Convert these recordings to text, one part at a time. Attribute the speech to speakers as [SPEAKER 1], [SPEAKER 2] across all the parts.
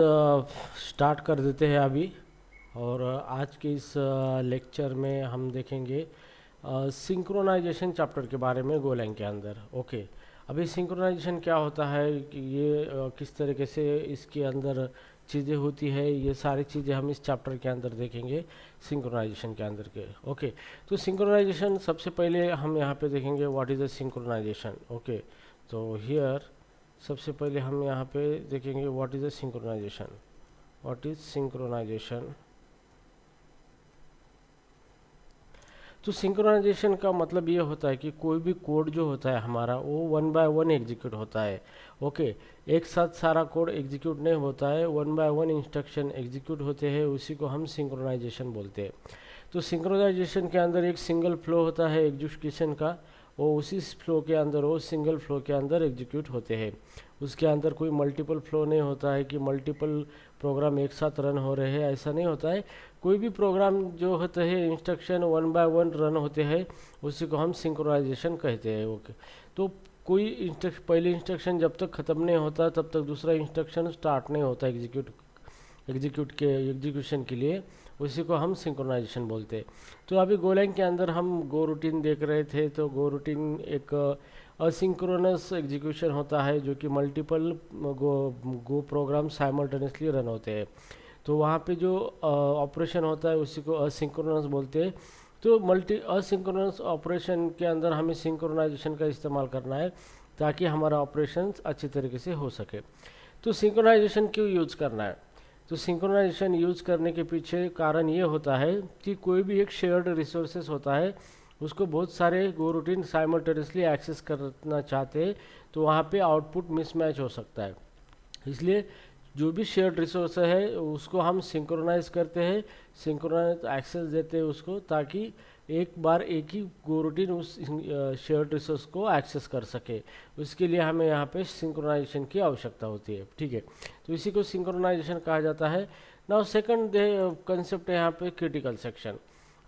[SPEAKER 1] Start कर देते हैं अभी। और आज के इस लेक्चर में हम देखेंगे सिंक्रोनाइजेशन चैप्टर के बारे में गोलैंग के अंदर। ओके, अभी सिंक्रोनाइजेशन क्या होता है कि ये किस तरीके से इसके अंदर चीज़ें होती है, ये सारी चीज़ें हम इस चैप्टर के अंदर देखेंगे सिंक्रोनाइजेशन के अंदर के। ओके, तो सिंक्रोनाइजेशन सबसे पहले हम यहाँ पे देखेंगे what is the synchronization. Okay, तो हियर सबसे पहले हम यहाँ पे देखेंगे what is the synchronization. What is synchronization? तो सिंक्रोनाइजेशन का मतलब ये होता है कि कोई भी कोड जो होता है हमारा वो 1 बाय 1 एग्जीक्यूट होता है। ओके, एक साथ सारा कोड एग्जीक्यूट नहीं होता है, 1 बाय 1 इंस्ट्रक्शन एग्जीक्यूट होते हैं, उसी को हम सिंक्रोनाइजेशन बोलते हैं। तो सिंक्रोनाइजेशन के अंदर एक सिंगल फ्लो होता है एग्जीक्यूशन का, वो उसी फ्लो के अंदर, वो सिंगल फ्लो के अंदर एग्जीक्यूट होते हैं। उसके अंदर कोई मल्टीपल फ्लो नहीं होता है कि मल्टीपल प्रोग्राम एक साथ रन हो रहे हैं, ऐसा नहीं होता है। कोई भी प्रोग्राम जो होते हैं इंस्ट्रक्शन 1 बाय 1 रन होते हैं, उसी को हम सिंक्रोनाइजेशन कहते हैं। ओके, तो कोई पहले इंस्ट्रक्शन जब तक ख़त्म नहीं होता तब तक दूसरा इंस्ट्रक्शन स्टार्ट नहीं होता एग्जीक्यूशन के लिए, उसी को हम सिंक्रोनाइजेशन बोलते हैं। तो अभी गोलैंग के अंदर हम गो रूटीन देख रहे थे, तो गो रूटीन एक असिंक्रोनस एग्जीक्यूशन होता है जो कि मल्टीपल गो प्रोग्राम साइमल्टेनियसली रन होते हैं। तो वहाँ पे जो ऑपरेशन होता है उसी को असिंक्रोनस बोलते हैं। तो असिंक्रोनस ऑपरेशन के अंदर हमें सिंक्रोनाइजेशन का इस्तेमाल करना है ताकि हमारा ऑपरेशन अच्छी तरीके से हो सके। तो सिंक्रोनाइजेशन क्यों यूज करना है? तो सिंक्रोनाइजेशन यूज करने के पीछे कारण ये होता है कि कोई भी एक शेयर्ड रिसोर्सेस होता है, उसको बहुत सारे गो रूटीन साइमल्टेनियसली एक्सेस करना चाहते हैं, तो वहाँ पे आउटपुट मिसमैच हो सकता है। इसलिए जो भी शेयर्ड रिसोर्स है उसको हम सिंक्रोनाइज करते हैं, सिंक्रोनाइज एक्सेस देते हैं उसको, ताकि एक बार एक ही गो रूटीन उस शेयर्ड रिसोर्स को एक्सेस कर सके। उसके लिए हमें यहाँ पे सिंक्रोनाइजेशन की आवश्यकता होती है। ठीक है, तो इसी को सिंक्रोनाइजेशन कहा जाता है। नाउ सेकंड कंसेप्ट है यहाँ पे क्रिटिकल सेक्शन।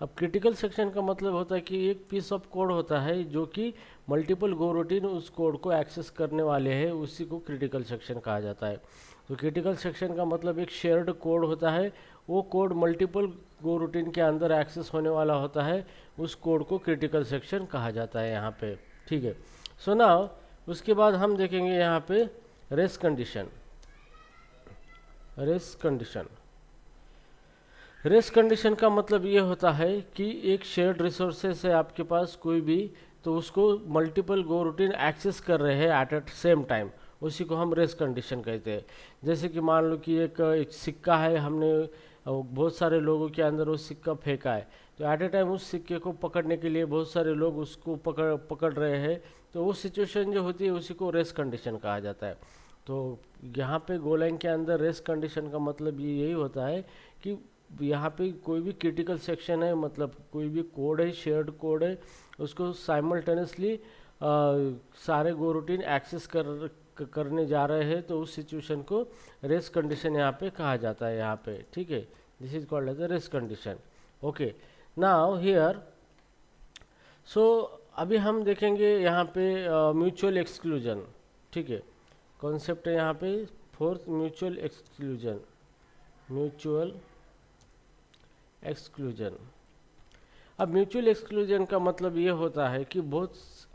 [SPEAKER 1] अब क्रिटिकल सेक्शन का मतलब होता है कि एक पीस ऑफ कोड होता है जो कि मल्टीपल गो रूटीन उस कोड को एक्सेस करने वाले हैं, उसी को क्रिटिकल सेक्शन कहा जाता है। तो क्रिटिकल सेक्शन का मतलब एक शेयर्ड कोड होता है, वो कोड मल्टीपल गो रूटीन के अंदर एक्सेस होने वाला होता है, उस कोड को क्रिटिकल सेक्शन कहा जाता है यहाँ पे। ठीक है, सो नाउ उसके बाद हम देखेंगे यहाँ पे रेस्ट कंडीशन। रेस्ट कंडीशन का मतलब ये होता है कि एक शेयर्ड रिसोर्सेस है आपके पास कोई भी, तो उसको मल्टीपल गो रूटीन एक्सेस कर रहे हैं एट सेम टाइम, उसी को हम रेस्ट कंडीशन कहते हैं। जैसे कि मान लो कि एक सिक्का है, हमने बहुत सारे लोगों के अंदर वो सिक्का फेंका है, तो एट ए टाइम उस सिक्के को पकड़ने के लिए बहुत सारे लोग उसको पकड़ रहे हैं, तो वो सिचुएशन जो होती है उसी को रेस्ट कंडीशन कहा जाता है। तो यहाँ पे गोलैंग के अंदर रेस्ट कंडीशन का मतलब ये यही होता है कि यहाँ पे कोई भी क्रिटिकल सेक्शन है, मतलब कोई भी कोड है, शेयर्ड कोड है, उसको साइमल्टेनियसली सारे गो रूटीन एक्सेस करने जा रहे हैं, तो उस सिचुएशन को रेस्ट कंडीशन यहाँ पे कहा जाता है यहाँ पे। ठीक है, this is called as a rest condition. Okay, now here so अभी हम देखेंगे यहाँ पे म्यूचुअल एक्सक्लूजन। ठीक है, कॉन्सेप्ट है यहाँ पे फोर्थ म्यूचुअल एक्सक्लूजन। अब म्यूचुअल एक्सक्लूजन का मतलब ये होता है कि बहुत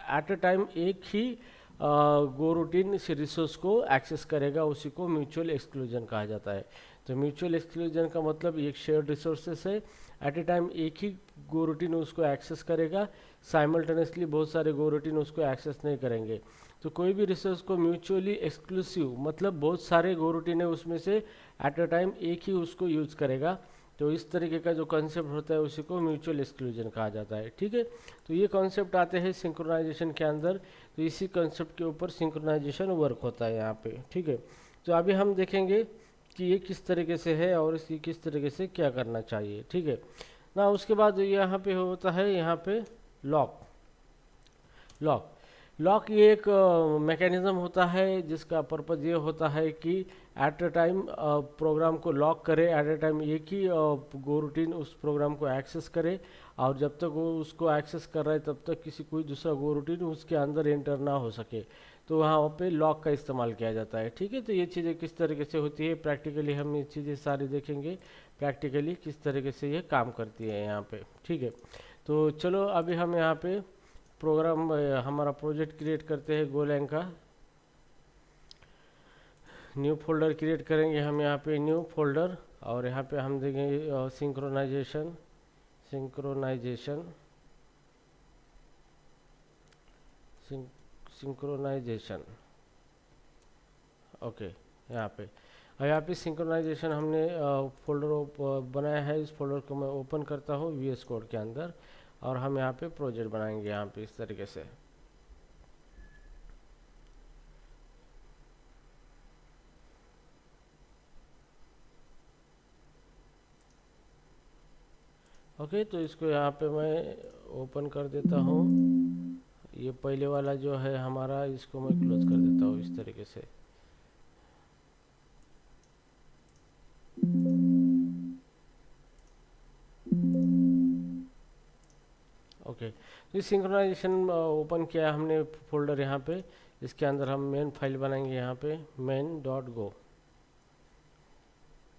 [SPEAKER 1] एट अ टाइम एक ही गो रूटीन इस रिसोर्स को एक्सेस करेगा, उसी को म्यूचुअल एक्सक्लूजन कहा जाता है। तो म्यूचुअल एक्सक्लूजन का मतलब एक शेयर्ड रिसोर्सेस है, एट ए टाइम एक ही गो रूटीन उसको एक्सेस करेगा, साइमल्टेनियसली बहुत सारे गो रूटीन उसको एक्सेस नहीं करेंगे। तो कोई भी रिसोर्स को म्यूचुअली एक्सक्लूसिव मतलब बहुत सारे गो रूटीन है उसमें से एट अ टाइम एक ही उसको यूज करेगा, तो इस तरीके का जो कॉन्सेप्ट होता है उसी को म्यूचुअल एक्सक्लूजन कहा जाता है। ठीक है, तो ये कॉन्सेप्ट आते हैं सिंक्रोनाइजेशन के अंदर, तो इसी कॉन्सेप्ट के ऊपर सिंक्रोनाइजेशन वर्क होता है यहाँ पे। ठीक है, तो अभी हम देखेंगे कि ये किस तरीके से है और इसकी किस तरीके से क्या करना चाहिए। ठीक है ना, उसके बाद यहाँ पे होता है यहाँ पे लॉक ये एक मैकेनिज्म होता है जिसका पर्पज़ ये होता है कि एट अ टाइम प्रोग्राम को लॉक करे, एट अ टाइम एक ही गो रूटीन उस प्रोग्राम को एक्सेस करे, और जब तक वो उसको एक्सेस कर रहा है तब तक कोई दूसरा गो रूटीन उसके अंदर एंटर ना हो सके। तो वहाँ पे लॉग का इस्तेमाल किया जाता है। ठीक है, तो ये चीज़ें किस तरीके से होती है प्रैक्टिकली हम ये चीज़ें सारी देखेंगे, प्रैक्टिकली किस तरीके से ये काम करती है यहाँ पे। ठीक है, तो चलो अभी हम यहाँ पे प्रोग्राम हमारा प्रोजेक्ट क्रिएट करते हैं गोलैंग का। न्यू फोल्डर क्रिएट करेंगे हम यहाँ पे, न्यू फोल्डर, और यहाँ पे हम देंगे सिंक्रोनाइजेशन, सिंक्रोनाइजेशन। ओके, यहाँ पे और यहाँ पे सिंक्रोनाइजेशन हमने फोल्डर बनाया है। इस फोल्डर को मैं ओपन करता हूँ VS कोड के अंदर, और हम यहाँ पे प्रोजेक्ट बनाएंगे यहाँ पे इस तरीके से। ओके, तो इसको यहाँ पे मैं ओपन कर देता हूँ। ये पहले वाला जो है हमारा, इसको मैं क्लोज कर देता हूँ इस तरीके से। ओके, तो इस सिंक्रोनाइजेशन ओपन किया हमने फोल्डर यहाँ पे। इसके अंदर हम मेन फाइल बनाएंगे यहाँ पे, main.go।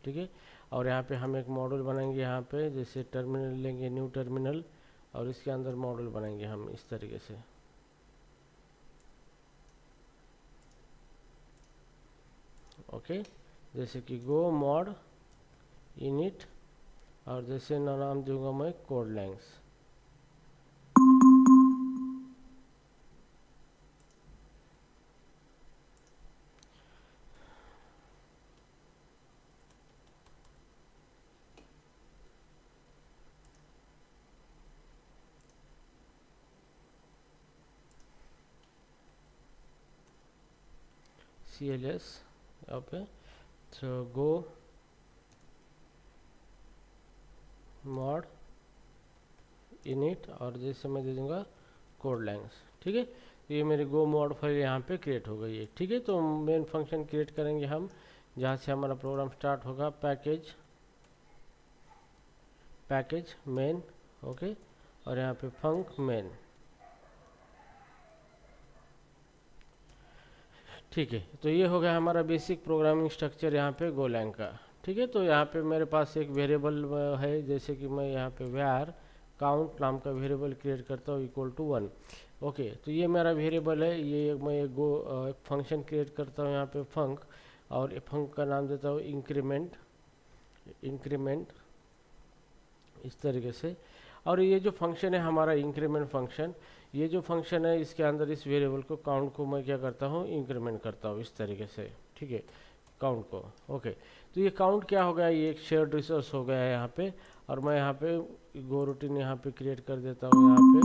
[SPEAKER 1] ठीक है, और यहाँ पे हम एक मॉड्यूल बनाएंगे यहाँ पे, जैसे टर्मिनल लेंगे, न्यू टर्मिनल, और इसके अंदर मॉड्यूल बनाएंगे हम इस तरीके से। ओके, जैसे कि गो मॉड इनिट, और जैसे नाम दूंगा मैं कोड लैंग्स। CLS ओके, तो गो मॉड इनिट, और जैसे मैं दे दूंगा कोड लैंग्स। ठीक है, तो ये मेरी गो मॉड फाइल यहाँ पे क्रिएट हो गई है। ठीक है, तो मेन फंक्शन क्रिएट करेंगे हम, जहाँ से हमारा प्रोग्राम स्टार्ट होगा, पैकेज मेन। ओके, और यहाँ पे फंक मेन। ठीक है, तो ये हो गया हमारा बेसिक प्रोग्रामिंग स्ट्रक्चर यहाँ पे गोलैंग का। ठीक है, तो यहाँ पे मेरे पास एक वेरिएबल है, जैसे कि मैं यहाँ पे var काउंट नाम का वेरिएबल क्रिएट करता हूँ इक्वल टू 1। ओके, तो ये मेरा वेरिएबल है। ये मैं एक फंक्शन क्रिएट करता हूँ यहाँ पे फंक, और फंक का नाम देता हूँ इंक्रीमेंट इस तरीके से। और ये जो फंक्शन है हमारा इंक्रीमेंट फंक्शन, ये जो फंक्शन है इसके अंदर इस वेरिएबल को काउंट को मैं क्या करता हूँ, इंक्रीमेंट करता हूँ इस तरीके से। ठीक है, काउंट को। ओके, तो ये काउंट क्या हो गया, ये एक शेयर्ड रिसोर्स हो गया है यहाँ पे। और मैं यहाँ पे गो रूटीन यहाँ पे क्रिएट कर देता हूँ यहाँ पे।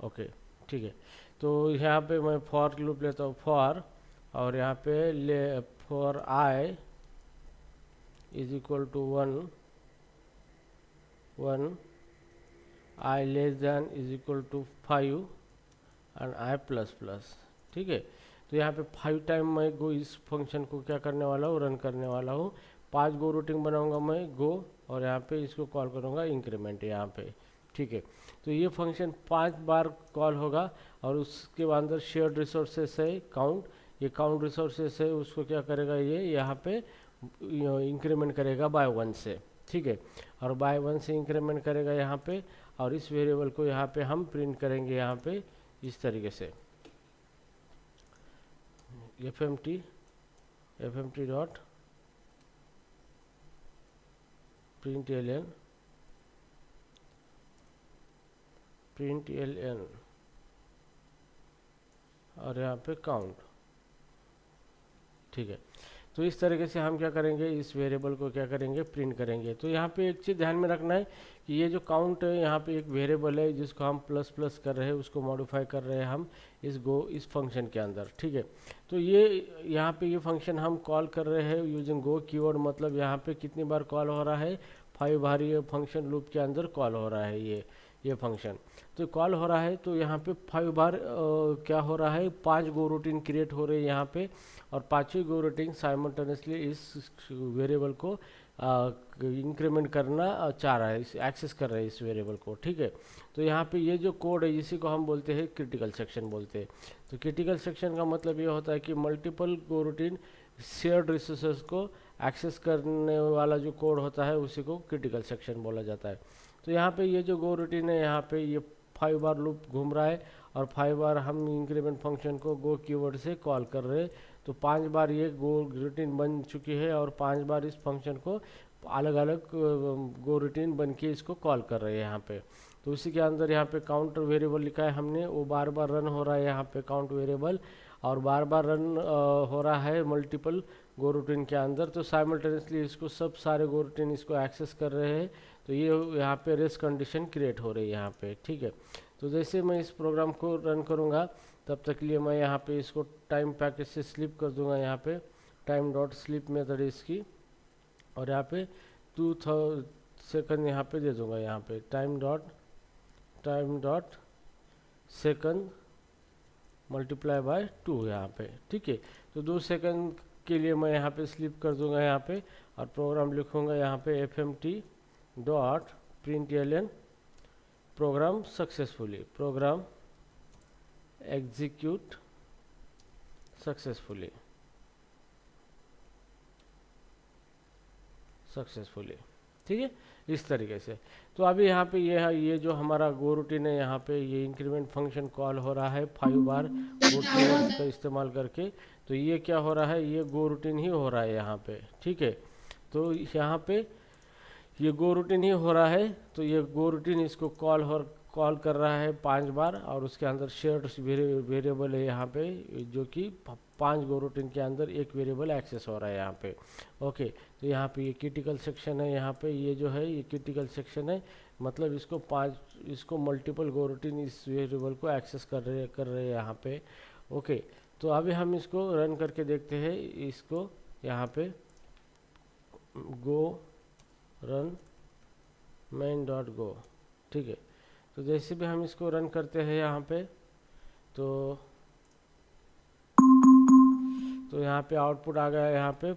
[SPEAKER 1] ओके, ठीक है, तो यहाँ पे मैं फॉर लूप लेता हूँ, फॉर, और यहाँ पे ले for i is equal to 1 i less than is equal to 5 and i plus plus. ठीक है, तो यहाँ पे 5 टाइम मैं गो इस फंक्शन को क्या करने वाला हूँ, रन करने वाला हूँ। 5 गो रूटीन बनाऊंगा मैं गो, और यहाँ पे इसको कॉल करूँगा इंक्रीमेंट यहाँ पे। ठीक है, तो ये फंक्शन 5 बार कॉल होगा, और उसके बाद अंदर शेयर्ड रिसोर्सेस है काउंट। ये काउंट रिसोर्सेस है, उसको क्या करेगा, ये यहाँ पे इंक्रीमेंट करेगा बाय 1 से। ठीक है, और बाय 1 से इंक्रीमेंट करेगा यहाँ पे, और इस वेरिएबल को यहाँ पे हम प्रिंट करेंगे यहाँ पे इस तरीके से, fmt डॉट println और यहाँ पे काउंट। ठीक है, तो इस तरीके से हम क्या करेंगे, इस वेरिएबल को क्या करेंगे, प्रिंट करेंगे। तो यहाँ पे एक चीज़ ध्यान में रखना है कि ये जो काउंट है यहाँ पे एक वेरिएबल है जिसको हम प्लस प्लस कर रहे हैं, उसको मॉडिफाई कर रहे हैं हम इस फंक्शन के अंदर। ठीक है, तो ये यहाँ पे ये फंक्शन हम कॉल कर रहे हैं यूजिंग गो कीवर्ड, मतलब यहाँ पे कितनी बार कॉल हो रहा है, 5 बार ये फंक्शन लूप के अंदर कॉल हो रहा है ये फंक्शन। तो कॉल हो रहा है, तो यहाँ पे 5 बार क्या हो रहा है, 5 गो रूटीन क्रिएट हो रही है यहाँ पे, और 5 गो रूटीन साइमल्टेनियसली इस वेरिएबल को इंक्रीमेंट करना चाह रहा है, इस एक्सेस कर रहा है इस वेरिएबल को, ठीक है। तो यहाँ पे ये जो कोड है इसी को हम बोलते हैं क्रिटिकल सेक्शन बोलते हैं। तो क्रिटिकल सेक्शन का मतलब ये होता है कि मल्टीपल गो रूटीन शेयर्ड रिसोर्सेज को एक्सेस करने वाला जो कोड होता है उसी को क्रिटिकल सेक्शन बोला जाता है। तो यहाँ पे ये जो गो रूटीन है, यहाँ पे ये 5 बार लूप घूम रहा है और 5 बार हम इंक्रीमेंट फंक्शन को गो कीवर्ड से कॉल कर रहे हैं। तो 5 बार ये गो रूटीन बन चुकी है और 5 बार इस फंक्शन को अलग अलग गो रूटीन बन के इसको कॉल कर रहे हैं यहाँ पे। तो उसी के अंदर यहाँ पे काउंटर वेरिएबल लिखा है हमने, वो बार बार रन हो रहा है यहाँ पे काउंट वेरिएबल, और बार बार रन हो रहा है मल्टीपल गो रूटीन के अंदर। तो साइमल्टेनियसली इसको सब सारे गो रूटीन इसको एक्सेस कर रहे हैं। तो ये यहाँ पे रेस्ट कंडीशन क्रिएट हो रही है यहाँ पे, ठीक है। तो जैसे मैं इस प्रोग्राम को रन करूँगा तब तक के लिए मैं यहाँ पे इसको टाइम पैकेज से स्लिप कर दूंगा, यहाँ पे टाइम डॉट स्लिप मेथड है इसकी, और यहाँ पे 2000 सेकंड यहाँ पे दे दूंगा, यहाँ पे time dot second multiply by 2 यहाँ पे, ठीक है। तो 2 सेकंड के लिए मैं यहाँ पे स्लिप कर दूंगा यहाँ पे, और प्रोग्राम लिखूंगा यहाँ पे fmt dot println program successfully, program execute successfully, ठीक है, इस तरीके से। तो अभी यहाँ पे ये जो हमारा गो रूटीन है, यहाँ पे ये इंक्रीमेंट फंक्शन कॉल हो रहा है 5 बार गो कीवर्ड्स का इस्तेमाल करके। तो ये क्या हो रहा है, ये गो रूटीन ही हो रहा है यहाँ पे, ठीक है। तो यहाँ पे ये गो रूटीन ही हो रहा है, तो ये गो रूटीन इसको कॉल कर रहा है 5 बार, और उसके अंदर शेयर्ड वेरिएबल है यहाँ पे, जो कि 5 गो रूटीन के अंदर एक वेरिएबल एक्सेस हो रहा है यहाँ पे, ओके। तो यहाँ पे ये क्रिटिकल सेक्शन है, यहाँ पे ये जो है ये क्रिटिकल सेक्शन है, मतलब इसको मल्टीपल गो रूटीन इस वेरिएबल को एक्सेस कर रहे हैं यहाँ पे, ओके। तो अभी हम इसको रन करके देखते हैं, इसको यहाँ पे गो रन main डॉट गो, ठीक है। तो जैसे भी हम इसको रन करते हैं यहाँ पे, तो यहाँ पे आउटपुट आ गया, यहाँ पे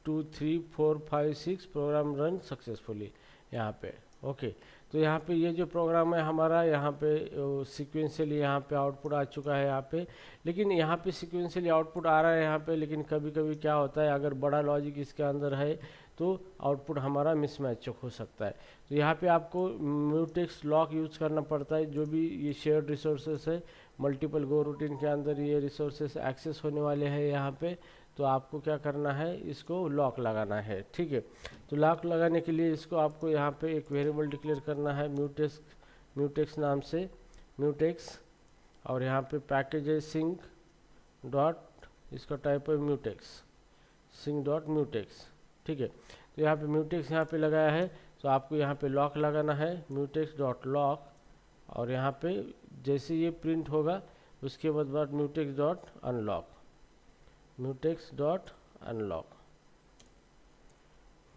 [SPEAKER 1] 2 3 4 5 6 प्रोग्राम रन सक्सेसफुली यहाँ पे, ओके। तो यहाँ पे ये जो प्रोग्राम है हमारा, यहाँ पे सीक्वेंशियली यहाँ पे आउटपुट आ चुका है यहाँ पे। लेकिन यहाँ पे सीक्वेंशियली आउटपुट आ रहा है यहाँ पे, लेकिन कभी कभी क्या होता है, अगर बड़ा लॉजिक इसके अंदर है तो आउटपुट हमारा मिसमैच हो सकता है। तो यहाँ पे आपको म्यूटेक्स लॉक यूज करना पड़ता है, जो भी ये शेयर्ड रिसोर्सेस है मल्टीपल गो रूटीन के अंदर ये रिसोर्सेस एक्सेस होने वाले हैं यहाँ पे। तो आपको क्या करना है, इसको लॉक लगाना है, ठीक है। तो लॉक लगाने के लिए इसको आपको यहाँ पे एक वेरिएबल डिक्लेयर करना है म्यूटेक्स नाम से, म्यूटेक्स, और यहाँ पे पैकेज है सिंक डॉट, इसका टाइप है म्यूटेक्स, सिंक डॉट म्यूटेक्स, ठीक है। तो यहाँ पे म्यूटेक्स यहाँ पे लगाया है, तो आपको यहाँ पे लॉक लगाना है म्यूटेक्स डॉट लॉक, और यहाँ पे जैसे ये प्रिंट होगा उसके बाद mutex dot unlock, mutex dot unlock,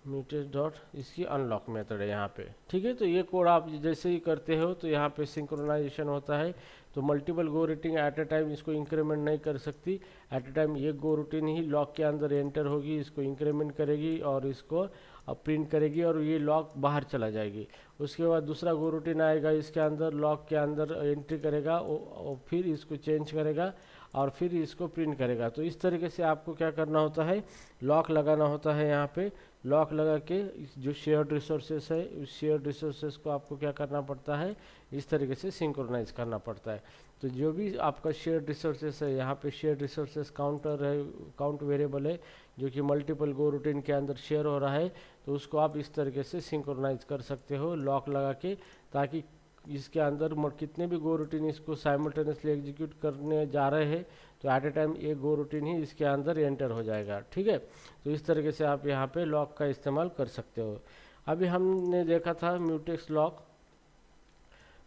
[SPEAKER 1] mutex dot इसकी अनलॉक मेथड है यहाँ पे, ठीक है। तो ये कोड आप जैसे ही करते हो तो यहाँ पे सिंक्रोनाइजेशन होता है। तो multiple go routine at A time इसको इंक्रीमेंट नहीं कर सकती, एट ए टाइम ये गो रूटीन ही लॉक के अंदर एंटर होगी, इसको इंक्रीमेंट करेगी और इसको प्रिंट करेगी, और ये लॉक बाहर चला जाएगी। उसके बाद दूसरा गो रूटीन आएगा, इसके अंदर लॉक के अंदर एंट्री करेगा और फिर इसको चेंज करेगा और फिर इसको प्रिंट करेगा। तो इस तरीके से आपको क्या करना होता है, लॉक लगाना होता है यहाँ पे। लॉक लगा के जो शेयर्ड रिसोर्सेस है उस शेयर्ड रिसोर्सेस को आपको क्या करना पड़ता है, इस तरीके से सिंक्रोनाइज करना पड़ता है। तो जो भी आपका शेयर्ड रिसोर्सेस है, यहाँ पे शेयर्ड रिसोर्सेस काउंटर है, काउंट वेरिएबल है जो कि मल्टीपल गो रूटीन के अंदर शेयर हो रहा है, तो उसको आप इस तरीके से सिंक्रोनाइज कर सकते हो लॉक लगा के, ताकि इसके अंदर कितने भी गो रूटीन इसको साइमल्टेनियसली एग्जीक्यूट करने जा रहे हैं तो एट ए टाइम एक गो रूटीन ही इसके अंदर एंटर हो जाएगा, ठीक है। तो इस तरीके से आप यहाँ पे लॉक का इस्तेमाल कर सकते हो। अभी हमने देखा था म्यूटेक्स लॉक,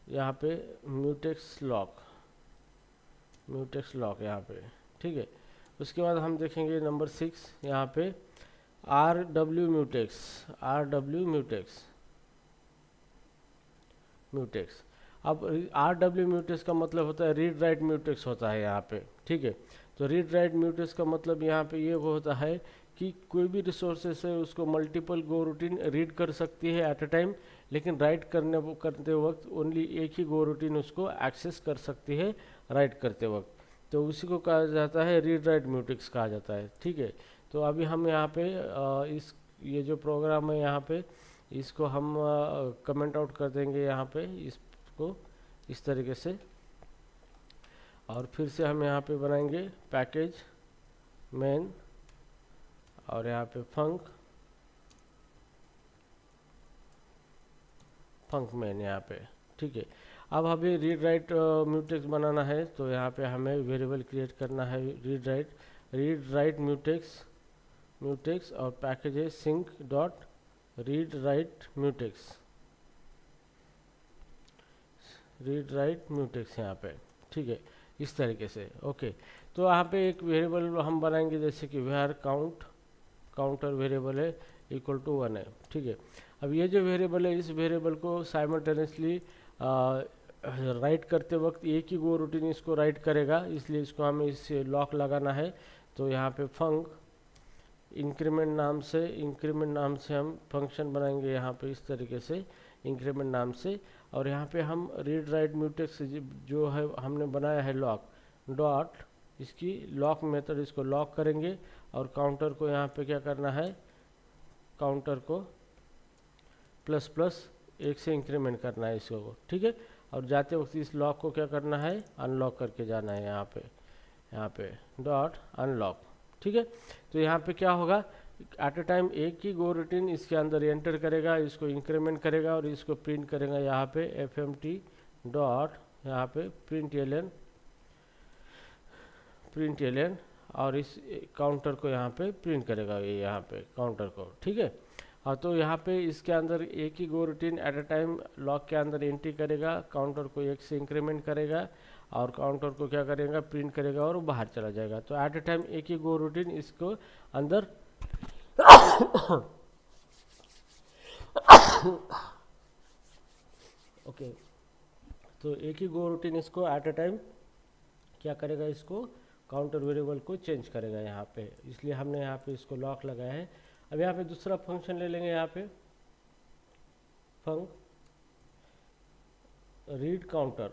[SPEAKER 1] यहाँ पे म्यूटेक्स लॉक यहाँ पे, ठीक है। उसके बाद हम देखेंगे नंबर 6 यहाँ पे RW म्यूटेक्स। अब RW म्यूटेक्स का मतलब होता है रीड राइट म्यूटेक्स होता है यहाँ पे, ठीक है। तो रीड राइट म्यूटेक्स का मतलब यहाँ पे ये होता है कि कोई भी रिसोर्सेस है उसको मल्टीपल गो रूटीन रीड कर सकती है एट अ टाइम, लेकिन राइट करते वक्त ओनली एक ही गो रूटीन उसको एक्सेस कर सकती है राइट करते वक्त। तो उसी को कहा जाता है रीड राइट म्यूटिक्स कहा जाता है। ठीक है, तो अभी हम यहाँ पे इस ये जो प्रोग्राम है यहाँ पे इसको हम कमेंट आउट कर देंगे यहाँ पे इसको इस तरीके से, और फिर से हम यहाँ पे बनाएंगे पैकेज मेन और यहाँ पे फंक मेन यहाँ पे। ठीक है, अब हमें रीड राइट म्यूटेक्स बनाना है, तो यहाँ पे हमें वेरिएबल क्रिएट करना है रीड राइट म्यूटेक्स और पैकेज है sync dot read write mutex यहाँ पे। ठीक है, इस तरीके से। ओके, तो यहाँ पे एक वेरिएबल हम बनाएंगे जैसे कि वेयर काउंटर वेरिएबल है इक्वल टू 1 है। ठीक है, अब ये जो वेरिएबल है इस वेरिएबल को साइमल्टेनियसली राइट करते वक्त एक ही गो रूटीन इसको राइट करेगा, इसलिए इसको हमें इस लॉक लगाना है। तो यहाँ पे फंक इंक्रीमेंट नाम से हम फंक्शन बनाएंगे यहाँ पे इस तरीके से इंक्रीमेंट नाम से, और यहाँ पे हम रीड राइट म्यूटेक्स जो है हमने बनाया है लॉक डॉट इसकी लॉक मेथड इसको लॉक करेंगे, और काउंटर को यहाँ पे क्या करना है, काउंटर को ++1 से इंक्रीमेंट करना है इसको। ठीक है, और जाते वक्त इस लॉक को क्या करना है, अनलॉक करके जाना है यहाँ पे डॉट अनलॉक। ठीक है, तो यहाँ पे क्या होगा, एट अ टाइम एक ही गो रूटीन इसके अंदर एंटर करेगा, इसको इंक्रीमेंट करेगा और इसको प्रिंट करेगा यहाँ पे fmt डॉट यहाँ पे प्रिंट और इस काउंटर को यहाँ पे प्रिंट करेगा ये यहाँ पे काउंटर को। ठीक है, हाँ, तो यहाँ पे इसके अंदर एक ही goroutine at a time lock के अंदर एंट्री करेगा, काउंटर को 1 से इंक्रीमेंट करेगा और काउंटर को क्या करेगा, प्रिंट करेगा और बाहर चला जाएगा। तो एट अ टाइम एक ही गो रूटीन इसको अंदर ओके, तो एक ही गो रूटीन इसको एट अ टाइम क्या करेगा, इसको काउंटर वेरिएबल को चेंज करेगा यहाँ पे, इसलिए हमने यहाँ पे इसको लॉक लगाया है। अब यहाँ पे दूसरा फंक्शन ले लेंगे, यहाँ पे फंक रीड काउंटर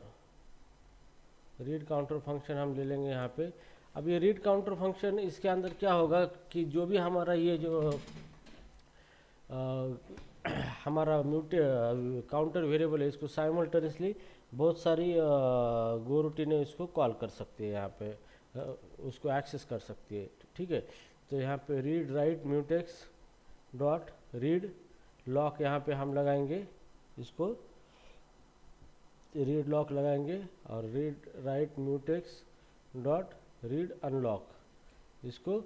[SPEAKER 1] फंक्शन हम ले लेंगे यहाँ पे। अब ये रीड काउंटर फंक्शन इसके अंदर क्या होगा कि जो भी हमारा ये जो हमारा काउंटर वेरिएबल है इसको साइमल्टेनियसली बहुत सारी गो रूटीन है इसको कॉल कर सकती है, यहाँ पे उसको एक्सेस कर सकती है। ठीक है, तो यहाँ पे read write mutex dot read lock यहाँ पे हम लगाएंगे, इसको रीड लॉक लगाएंगे और read write mutex dot read unlock इसको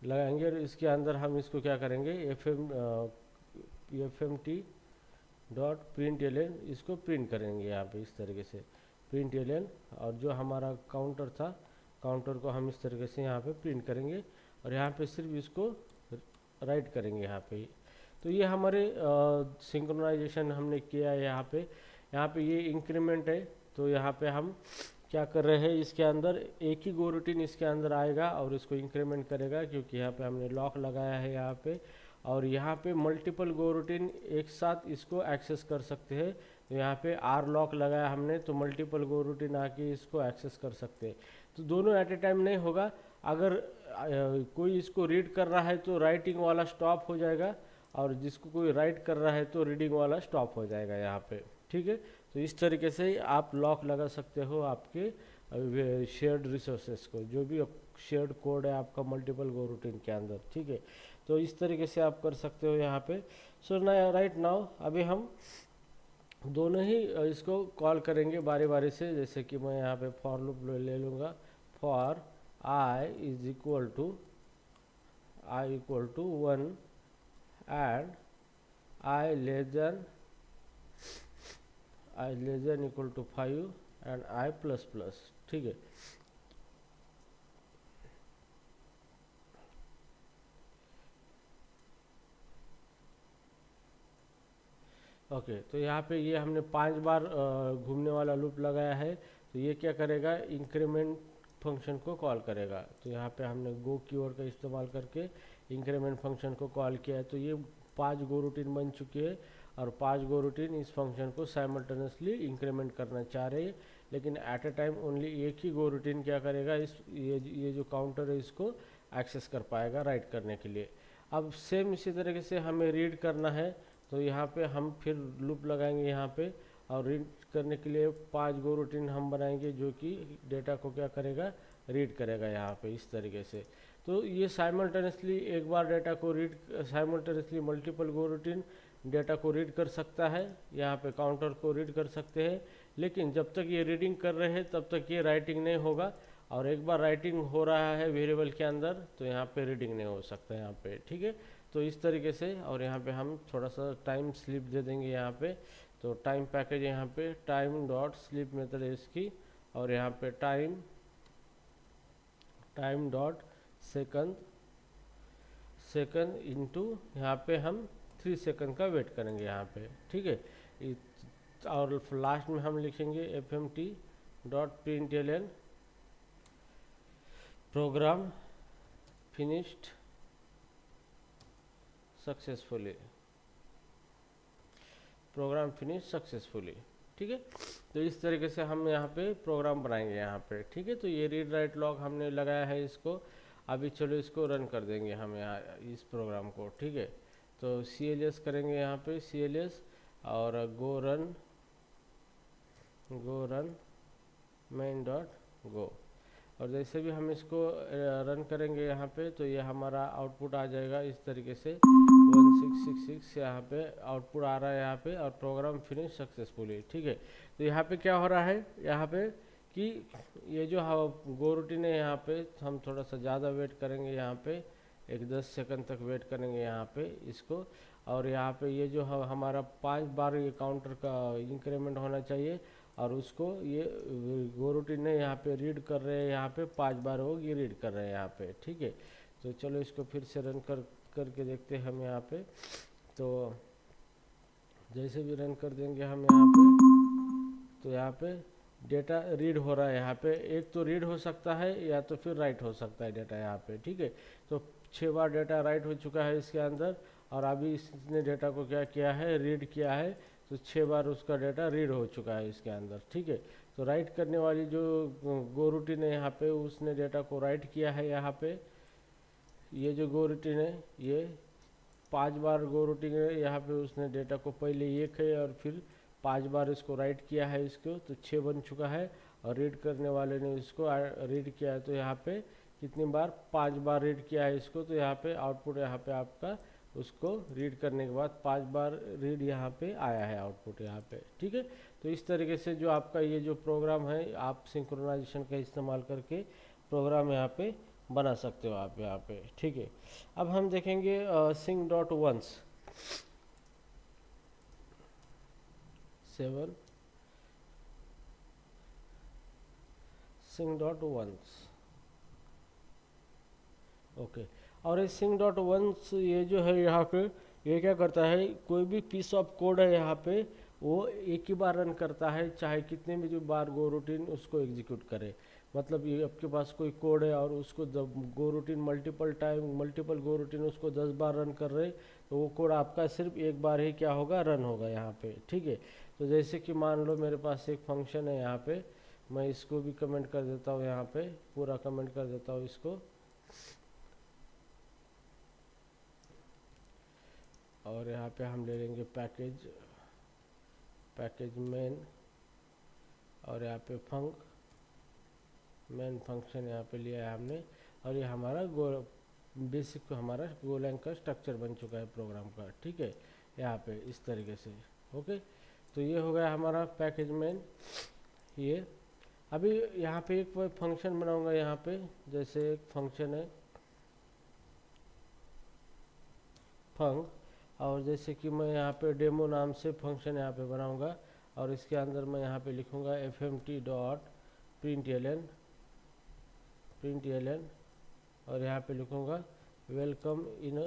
[SPEAKER 1] लगाएंगे, और इसके अंदर हम इसको क्या करेंगे fmt डॉट println इसको प्रिंट करेंगे यहाँ पे इस तरीके से println, और जो हमारा काउंटर था काउंटर को हम इस तरीके से यहाँ पे प्रिंट करेंगे और यहाँ पे सिर्फ इसको राइट करेंगे यहाँ पे। तो ये हमारे सिंक्रोनाइजेशन हमने किया है यहाँ पे ये इंक्रीमेंट है, तो यहाँ पे हम क्या कर रहे हैं, इसके अंदर एक ही गो रूटीन इसके अंदर आएगा और इसको इंक्रीमेंट करेगा, क्योंकि यहाँ पे हमने लॉक लगाया है यहाँ पे, और यहाँ पे मल्टीपल गो रूटीन एक साथ इसको एक्सेस कर सकते हैं। तो यहाँ पे आर लॉक लगाया हमने, तो मल्टीपल गो रूटीन आके इसको एक्सेस कर सकते हैं। तो दोनों एट ए टाइम नहीं होगा, अगर कोई इसको रीड कर रहा है तो राइटिंग वाला स्टॉप हो जाएगा, और जिसको कोई राइट कर रहा है तो रीडिंग वाला स्टॉप हो जाएगा यहाँ पे। ठीक है, तो इस तरीके से आप लॉक लगा सकते हो आपके शेयर्ड रिसोर्सेस को, जो भी शेयर्ड कोड है आपका मल्टीपल गो रूटीन के अंदर। ठीक है, तो इस तरीके से आप कर सकते हो यहाँ पे। सो राइट नाउ अभी हम दोनों ही इसको कॉल करेंगे बारी बारी से, जैसे कि मैं यहाँ पे फॉर लूप ले लूँगा, for i equal to 1 and i less than equal to 5 and i plus plus. ठीक है, ओके, तो यहाँ पे ये हमने 5 बार घूमने वाला लूप लगाया है, तो ये क्या करेगा, इंक्रीमेंट फंक्शन को कॉल करेगा। तो यहाँ पे हमने गो कीवर्ड का इस्तेमाल करके इंक्रीमेंट फंक्शन को कॉल किया है, तो ये 5 गो रूटीन बन चुकी है और 5 गो रूटीन इस फंक्शन को साइमल्टेनियसली इंक्रीमेंट करना चाह रही है, लेकिन एट अ टाइम ओनली एक ही गो रूटीन क्या करेगा, इस ये जो काउंटर है इसको एक्सेस कर पाएगा राइट करने के लिए। अब सेम इसी तरीके से हमें रीड करना है, तो यहाँ पे हम फिर लूप लगाएंगे यहाँ पे, और रीड करने के लिए 5 गो रूटीन हम बनाएंगे जो कि डेटा को क्या करेगा, रीड करेगा यहाँ पे इस तरीके से। तो ये साइमल्टेनियसली एक बार डेटा को रीड, साइमल्टेनियसली मल्टीपल गो रूटीन डेटा को रीड कर सकता है, यहाँ पे काउंटर को रीड कर सकते हैं, लेकिन जब तक ये रीडिंग कर रहे हैं तब तक ये राइटिंग नहीं होगा, और एक बार राइटिंग हो रहा है वेरिएबल के अंदर तो यहाँ पे रीडिंग नहीं हो सकता यहाँ पे, ठीक है। तो इस तरीके से, और यहाँ पे हम थोड़ा सा टाइम स्लिप दे देंगे यहाँ पे, तो टाइम पैकेज यहाँ पे टाइम डॉट स्लिप मेथड है इसकी, और यहाँ पे टाइम डॉट सेकंड इनटू यहाँ पे हम 3 सेकंड का वेट करेंगे यहाँ पे, ठीक है। और लास्ट में हम लिखेंगे fmt dot println program finished successfully, program finish successfully, ठीक है। तो इस तरीके से हम यहाँ पे प्रोग्राम बनाएंगे यहाँ पे, ठीक है। तो ये रीड राइट लॉग हमने लगाया है इसको, अभी चलो इसको रन कर देंगे हम यहाँ इस प्रोग्राम को, ठीक है। तो cls करेंगे यहाँ पे cls, और गो रन main डॉट गो, और जैसे भी हम इसको रन करेंगे यहाँ पे, तो ये हमारा आउटपुट आ जाएगा इस तरीके से 1666 यहाँ पे आउटपुट आ रहा है यहाँ पे, और प्रोग्राम फिनिश सक्सेसफुली, ठीक है। तो यहाँ पे क्या हो रहा है यहाँ पे कि ये जो गो रूटीन है यहाँ पे हम थोड़ा सा ज़्यादा वेट करेंगे, यहाँ पे एक 10 सेकंड तक वेट करेंगे यहाँ पे इसको, और यहाँ पे ये जो हमारा 5 बार ये काउंटर का इंक्रीमेंट होना चाहिए, और उसको ये गो रूटीन है यहाँ पे रीड कर रहे हैं, यहाँ पे 5 बार वो ये रीड कर रहे हैं यहाँ पे, ठीक है। तो चलो इसको फिर से रन करके देखते हैं हम यहाँ पे। तो जैसे भी रन कर देंगे हम यहाँ पे, तो यहाँ पे डेटा रीड हो रहा है यहाँ पे, एक तो रीड हो सकता है या तो फिर राइट हो सकता है डेटा यहाँ पे, ठीक है। तो 6 बार डेटा राइट हो चुका है इसके अंदर, और अभी इसने डेटा को क्या किया है, रीड किया है, तो 6 बार उसका डेटा रीड हो चुका है इसके अंदर, ठीक है। तो राइट करने वाली जो गो रूटीन है यहाँ पे, उसने डेटा को राइट किया है यहाँ पे, ये जो गो रूटीन है ये 5 बार गो रूटीन है यहाँ पे, उसने डेटा को पहले 1 है और फिर 5 बार इसको राइट किया है इसको, तो 6 बन चुका है, और रीड करने वाले ने इसको रीड किया है, तो यहाँ पे कितनी बार, 5 बार रीड किया है इसको, तो यहाँ पे आउटपुट यहाँ पे आपका उसको रीड करने के बाद 5 बार रीड यहाँ पे आया है आउटपुट यहाँ पे, ठीक है। तो इस तरीके से जो आपका ये जो प्रोग्राम है, आप सिंक्रोनाइजेशन का इस्तेमाल करके प्रोग्राम यहाँ पे बना सकते हो आप यहाँ पे, ठीक है। अब हम देखेंगे सिंग डॉट वंस 7 सिंग डॉट वंस, ओके। और ये सिंग डॉट वंस ये जो है यहाँ पे, ये क्या करता है, कोई भी पीस ऑफ कोड है यहाँ पे वो एक ही बार रन करता है, चाहे कितने भी जो बार गो रूटीन उसको एग्जीक्यूट करे। मतलब ये आपके पास कोई कोड है और उसको गो रूटीन मल्टीपल गो रूटीन उसको 10 बार रन कर रहे, तो वो कोड आपका सिर्फ एक बार ही क्या होगा, रन होगा यहाँ पे, ठीक है। तो जैसे कि मान लो मेरे पास एक फंक्शन है यहाँ पे, मैं इसको भी कमेंट कर देता हूँ यहाँ पे, पूरा कमेंट कर देता हूँ इसको, और यहाँ पे हम ले लेंगे पैकेज मेन, और यहाँ पे मेन फंक्शन यहाँ पे लिया है हमने, और ये हमारा बेसिक हमारा गोलैंग का स्ट्रक्चर बन चुका है प्रोग्राम का, ठीक है, यहाँ पे इस तरीके से, ओके। तो ये हो गया हमारा पैकेज मेन। ये अभी यहाँ पे एक फंक्शन बनाऊंगा यहाँ पे, जैसे एक फंक्शन है फंक, और जैसे कि मैं यहाँ पे डेमो नाम से फंक्शन यहाँ पे बनाऊंगा, और इसके अंदर मैं यहाँ पे लिखूंगा fmt डॉट println, और यहाँ पे लिखूंगा वेलकम इन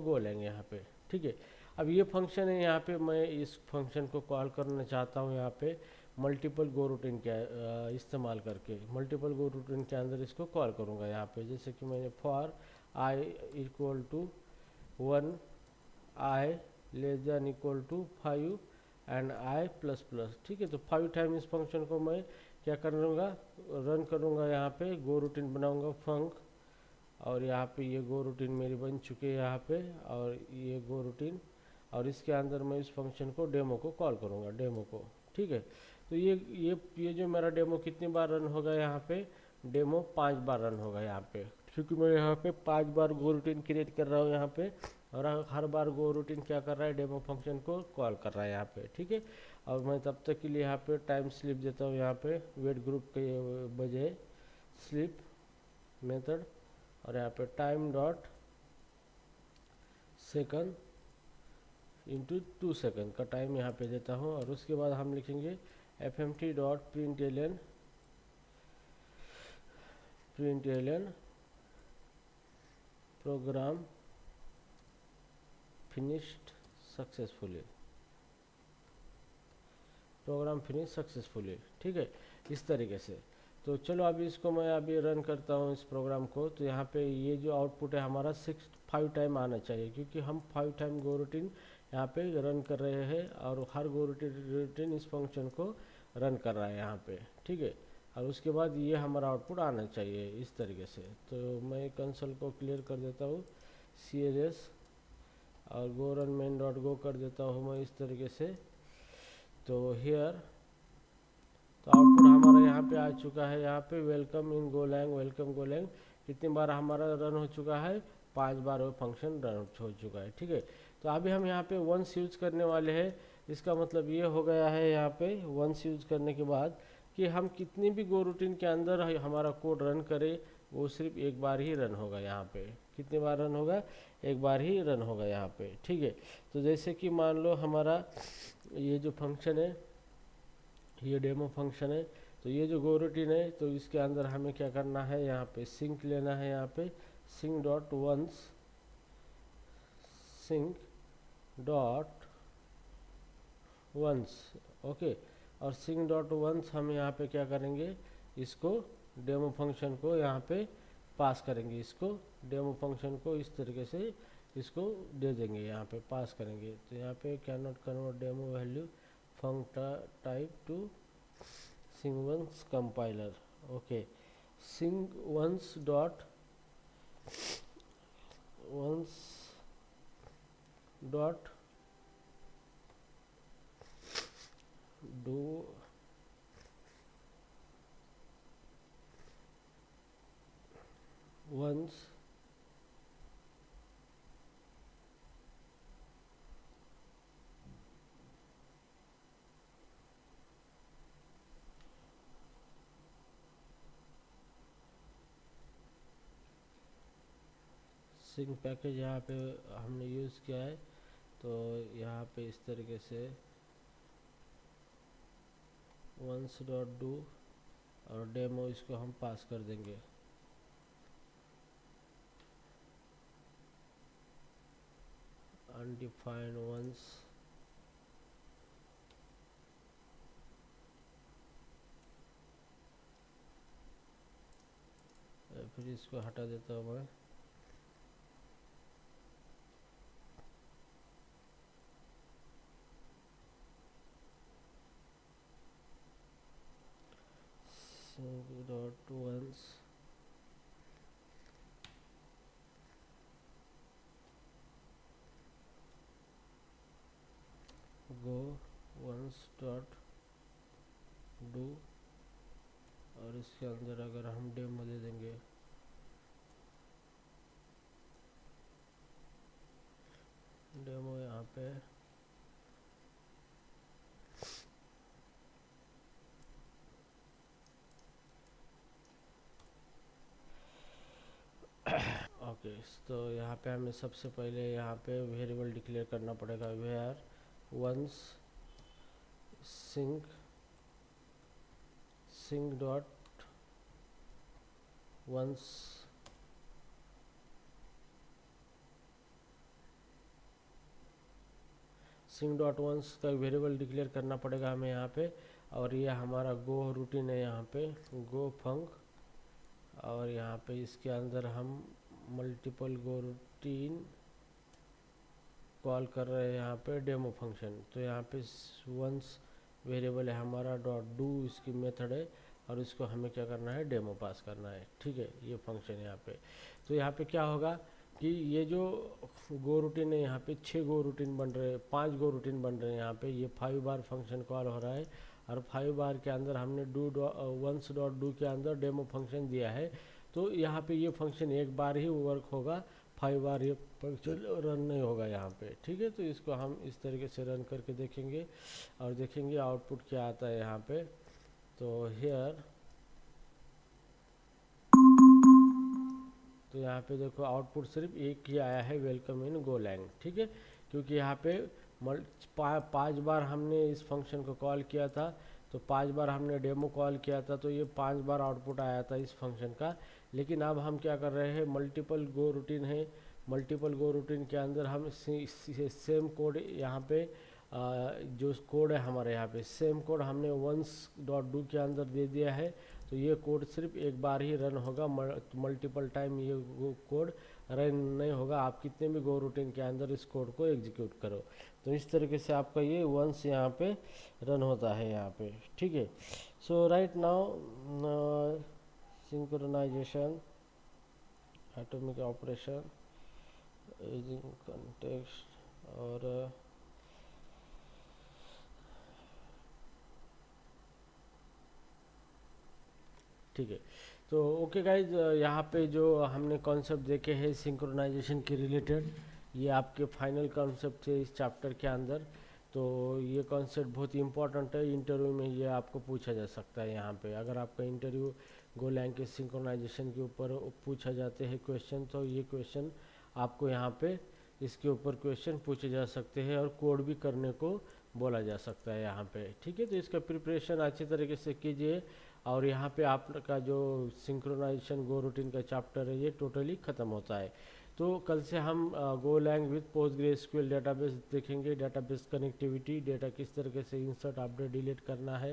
[SPEAKER 1] गोलैंग यहाँ पे, ठीक है। अब ये फंक्शन है यहाँ पे, मैं इस फंक्शन को कॉल करना चाहता हूँ यहाँ पे मल्टीपल गो रूटीन के इस्तेमाल करके मल्टीपल गो रूटीन के अंदर इसको कॉल करूँगा यहाँ पे। जैसे कि मैंने for I equal to 1, I less than equal to 5 and I plus plus. ठीक है, तो 5 टाइम इस फंक्शन को मैं क्या करूँगा, रन करूँगा। यहाँ पे गो रूटीन बनाऊँगा फंक, और यहाँ पे ये गो रूटीन मेरी बन चुकी है यहाँ पे, और ये गो रूटीन, और इसके अंदर मैं इस फंक्शन को डेमो को कॉल करूँगा, डेमो को। ठीक है, तो ये जो मेरा डेमो कितनी बार रन होगा यहाँ पे, डेमो 5 बार रन होगा यहाँ पे, क्योंकि मैं यहाँ पे 5 बार गो रूटीन क्रिएट कर रहा हूँ यहाँ पे, और हर बार गो रूटीन क्या कर रहा है, डेमो फंक्शन को कॉल कर रहा है यहाँ पे। ठीक है, और मैं तब तक के लिए यहाँ पे टाइम स्लिप देता हूँ यहाँ पे वेट ग्रुप के बजाय स्लिप मेथड, और यहाँ पे time dot second into 2 second का टाइम यहाँ पे देता हूँ। और उसके बाद हम लिखेंगे fmt dot println program finished successfully, program finish successfully. ठीक है, इस तरीके से। तो चलो अभी इसको मैं अभी रन करता हूँ इस प्रोग्राम को। तो यहाँ पे ये जो आउटपुट है हमारा 5 टाइम आना चाहिए, क्योंकि हम 5 टाइम गो रूटीन यहाँ पे रन कर रहे हैं, और हर गो रूटीन इस फंक्शन को रन कर रहा है यहाँ पे। ठीक है, और उसके बाद ये हमारा आउटपुट आना चाहिए इस तरीके से। तो मैं कंसोल को क्लियर कर देता हूँ, CLS, और गो रन मेन डॉट गो कर देता हूँ मैं इस तरीके से। तो हियर तो आउटपुट हमारा यहाँ पे आ चुका है, यहाँ पे welcome in Golang, welcome Golang कितनी बार हमारा रन हो चुका है, 5 बार वो फंक्शन रन हो चुका है। ठीक है, तो अभी हम यहाँ पे वंस यूज करने वाले हैं। इसका मतलब ये हो गया है यहाँ पे वंस यूज करने के बाद कि हम कितनी भी गो रूटीन के अंदर हमारा कोड रन करें, वो सिर्फ एक बार ही रन होगा यहाँ पे। कितनी बार रन होगा, एक बार ही रन होगा यहाँ पे। ठीक है, तो जैसे कि मान लो हमारा ये जो फंक्शन है, ये डेमो फंक्शन है, तो ये जो गो रूटीन है, तो इसके अंदर हमें क्या करना है, यहाँ पे सिंक लेना है, यहाँ पे sync dot once, sync dot once, okay. और सिंक डॉट वंस हम यहाँ पे क्या करेंगे, इसको डेमो फंक्शन को यहाँ पे पास करेंगे, इसको डेमो फंक्शन को इस तरीके से इसको दे देंगे, यहाँ पे पास करेंगे। तो यहाँ पे can not convert demo value func type to sync once compiler, okay. Sync once dot do once sync package यहाँ पे हमने यूज़ किया है। तो यहाँ पे इस तरीके से वंस डॉट डू और डेमो इसको हम पास कर देंगे। अनडिफाइंड वंस, फिर इसको हटा देता हूँ मैं। Dot once go once dot do, और इसके अंदर अगर हम डेमो दे देंगे, डेमो यहाँ पे ओके। तो यहाँ पे हमें सबसे पहले यहाँ पे वेरिएबल डिक्लेयर करना पड़ेगा, var once sync dot once का वेरिएबल डिक्लेयर करना पड़ेगा हमें यहाँ पे। और ये हमारा गो रूटीन है यहाँ पे, गो फंक, और यहाँ पे इसके अंदर हम मल्टीपल गो रूटीन कॉल कर रहे हैं यहाँ पे डेमो फंक्शन। तो यहाँ पे वंस वेरिएबल है हमारा डॉट डू, इसकी मेथड है, और इसको हमें क्या करना है, डेमो पास करना है। ठीक है, ये फंक्शन है यहाँ पे। तो यहाँ पे क्या होगा कि ये जो गो रूटीन है यहाँ पे 6 गो रूटीन बन रहे हैं, 5 गो रूटीन बन रहे हैं यहाँ पे। ये 5 बार फंक्शन कॉल हो रहा है, और 5 बार के अंदर हमने वंस डॉट डू के अंदर डेमो फंक्शन दिया है। तो यहाँ पे ये फंक्शन एक बार ही वर्क होगा, 5 बार ये फंक्शन रन नहीं होगा यहाँ पे। ठीक है, तो इसको हम इस तरीके से रन करके देखेंगे और देखेंगे आउटपुट क्या आता है यहाँ पे। तो हियर, तो यहाँ पे देखो आउटपुट सिर्फ एक ही आया है, वेलकम इन गोलैंग। ठीक है, क्योंकि यहाँ पे 5 बार हमने इस फंक्शन को कॉल किया था, तो 5 बार हमने डेमो कॉल किया था, तो ये 5 बार आउटपुट आया था इस फंक्शन का। लेकिन अब हम क्या कर रहे हैं, मल्टीपल गो रूटीन है, मल्टीपल गो रूटीन के अंदर हम सेम कोड यहाँ पे जो कोड है हमारे यहाँ पे, सेम कोड हमने वंस डॉट डू के अंदर दे दिया है। तो ये कोड सिर्फ एक बार ही रन होगा, मल्टीपल टाइम ये कोड रन नहीं होगा। आप कितने भी गो रूटीन के अंदर इस कोड को एग्जीक्यूट करो। तो इस तरीके से आपका ये वंस यहाँ पे रन होता है यहाँ पे। ठीक है, so right now synchronization atomic operation using context, और ठीक है। तो ओके गाइज, यहाँ पे जो हमने कॉन्सेप्ट देखे हैं सिंक्रोनाइजेशन के रिलेटेड, ये आपके फाइनल कॉन्सेप्ट थे इस चैप्टर के अंदर। तो ये कॉन्सेप्ट बहुत ही इंपॉर्टेंट है, इंटरव्यू में ये आपको पूछा जा सकता है। यहाँ पे अगर आपका इंटरव्यू गोलैंग के सिंक्रोनाइजेशन के ऊपर पूछा जाते हैं क्वेश्चन, तो ये क्वेश्चन आपको यहाँ पे इसके ऊपर क्वेश्चन पूछे जा सकते हैं, और कोड भी करने को बोला जा सकता है यहाँ पे। ठीक है, तो इसका प्रिपरेशन अच्छी तरीके से कीजिए, और यहाँ पे आपका जो सिंक्रोनाइजेशन गो रूटीन का चैप्टर है ये टोटली ख़त्म होता है। तो कल से हम गोलैंग विथ पोस्टग्रेसक्यूएल डेटाबेस देखेंगे, डेटाबेस कनेक्टिविटी, डेटा किस तरीके से इंसर्ट अपडेट डिलीट करना है,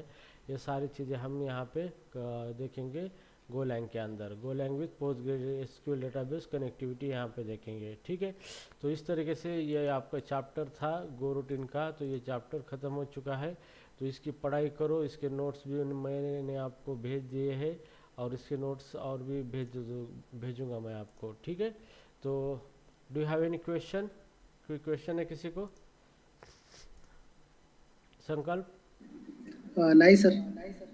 [SPEAKER 1] ये सारी चीज़ें हम यहाँ पे देखेंगे गोलैंग के अंदर। गोलैंग विथ पोस्टग्रेसक्यूएल डेटाबेस कनेक्टिविटी यहाँ पे देखेंगे। ठीक है, तो इस तरीके से ये आपका चैप्टर था गो रूटीन का, तो ये चैप्टर ख़त्म हो चुका है। तो इसकी पढ़ाई करो, इसके नोट्स भी मैंने आपको भेज दिए हैं, और इसके नोट्स और भी भेजूंगा मैं आपको। ठीक है, तो do you have any question? कोई क्वेश्चन है किसी को? संकल्प?
[SPEAKER 2] नहीं सर।